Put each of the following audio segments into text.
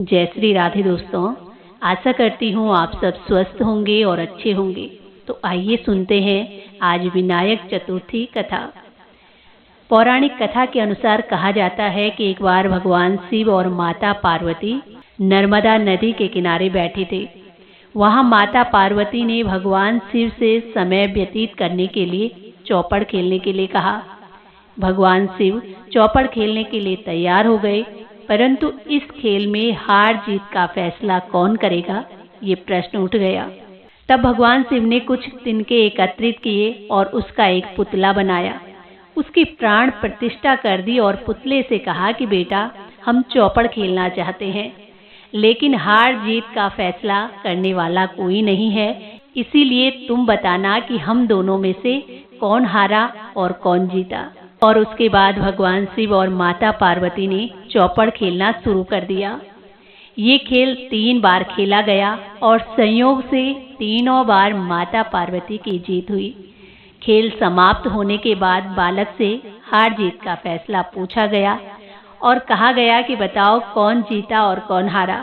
जय श्री राधे दोस्तों। आशा करती हूँ आप सब स्वस्थ होंगे और अच्छे होंगे। तो आइए सुनते हैं आज विनायक चतुर्थी कथा। पौराणिक कथा के अनुसार कहा जाता है कि एक बार भगवान शिव और माता पार्वती नर्मदा नदी के किनारे बैठे थे। वहाँ माता पार्वती ने भगवान शिव से समय व्यतीत करने के लिए चौपड़ खेलने के लिए कहा। भगवान शिव चौपड़ खेलने के लिए तैयार हो गए, परंतु इस खेल में हार जीत का फैसला कौन करेगा, ये प्रश्न उठ गया। तब भगवान शिव ने कुछ तिनके एकत्रित किए और उसका एक पुतला बनाया। उसकी प्राण प्रतिष्ठा कर दी और पुतले से कहा कि बेटा, हम चौपड़ खेलना चाहते हैं, लेकिन हार जीत का फैसला करने वाला कोई नहीं है, इसीलिए तुम बताना कि हम दोनों में से कौन हारा और कौन जीता। और उसके बाद भगवान शिव और माता पार्वती ने चौपड़ खेलना शुरू कर दिया। ये खेल 3 बार खेला गया और संयोग से तीनों बार माता पार्वती की जीत हुई। खेल समाप्त होने के बाद बालक से हार जीत का फैसला पूछा गया और कहा गया कि बताओ कौन जीता और कौन हारा।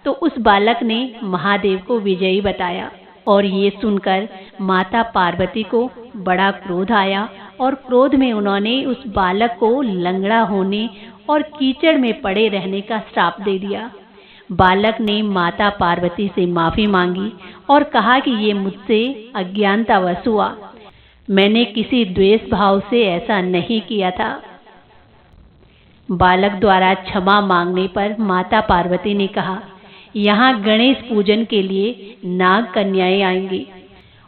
तो उस बालक ने महादेव को विजयी बताया और ये सुनकर माता पार्वती को बड़ा क्रोध आया और क्रोध में उन्होंने उस बालक को लंगड़ा होने और कीचड़ में पड़े रहने का श्राप दे दिया। बालक ने माता पार्वती से माफी मांगी और कहा कि ये मुझसे अज्ञानतावश हुआ, मैंने किसी द्वेष भाव से ऐसा नहीं किया था। बालक द्वारा क्षमा मांगने पर माता पार्वती ने कहा, यहाँ गणेश पूजन के लिए नाग कन्याएं आएंगी,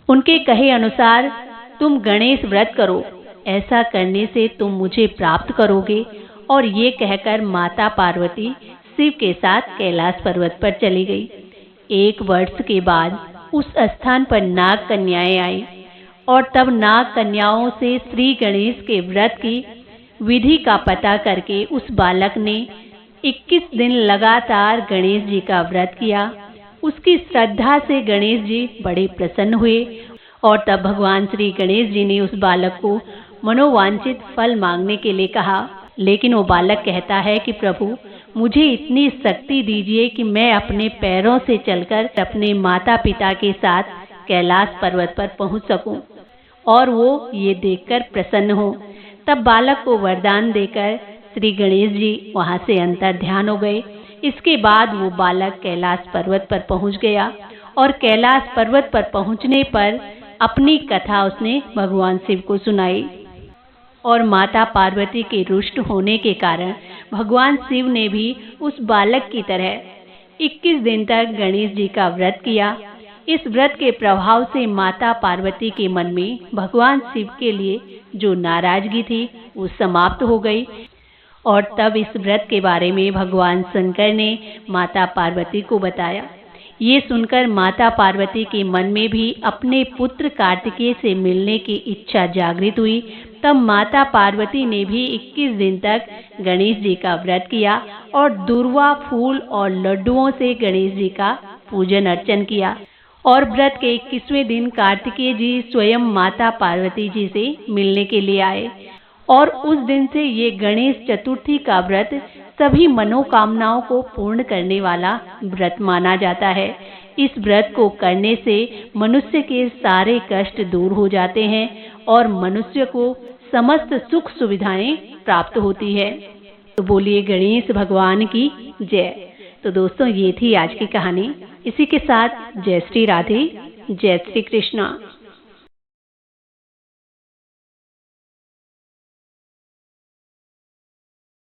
उनके कहे अनुसार तुम गणेश व्रत करो, ऐसा करने से तुम मुझे प्राप्त करोगे। और ये कहकर माता पार्वती शिव के साथ कैलाश पर्वत पर चली गई। 1 वर्ष के बाद उस स्थान पर नाग कन्याएं आई और तब नाग कन्याओं से श्री गणेश के व्रत की विधि का पता करके उस बालक ने 21 दिन लगातार गणेश जी का व्रत किया। उसकी श्रद्धा से गणेश जी बड़े प्रसन्न हुए और तब भगवान श्री गणेश जी ने उस बालक को मनोवांछित फल मांगने के लिए कहा। लेकिन वो बालक कहता है कि प्रभु, मुझे इतनी शक्ति दीजिए कि मैं अपने पैरों से चलकर अपने माता पिता के साथ कैलाश पर्वत पर पहुंच सकूं और वो ये देखकर प्रसन्न हो। तब बालक को वरदान देकर श्री गणेश जी वहां से अंतर ध्यान हो गए। इसके बाद वो बालक कैलाश पर्वत पर पहुंच गया और कैलाश पर्वत पर पहुंचने पर अपनी कथा उसने भगवान शिव को सुनाई और माता पार्वती के रुष्ट होने के कारण भगवान शिव ने भी उस बालक की तरह 21 दिन तक गणेश जी का व्रत किया। इस व्रत के प्रभाव से माता पार्वती के मन में भगवान शिव के लिए जो नाराजगी थी वो समाप्त हो गई और तब इस व्रत के बारे में भगवान शंकर ने माता पार्वती को बताया। ये सुनकर माता पार्वती के मन में भी अपने पुत्र कार्तिकेय से मिलने की इच्छा जागृत हुई। तब माता पार्वती ने भी 21 दिन तक गणेश जी का व्रत किया और दूर्वा फूल और लड्डुओं से गणेश जी का पूजन अर्चन किया। और व्रत के 21वें दिन कार्तिकेय जी स्वयं माता पार्वती जी से मिलने के लिए आए और उस दिन से ये गणेश चतुर्थी का व्रत सभी मनोकामनाओं को पूर्ण करने वाला व्रत माना जाता है। इस व्रत को करने से मनुष्य के सारे कष्ट दूर हो जाते हैं और मनुष्य को समस्त सुख सुविधाएं प्राप्त होती है। तो बोलिए गणेश भगवान की जय। तो दोस्तों, ये थी आज की कहानी। इसी के साथ जय श्री राधे, जय श्री कृष्णा।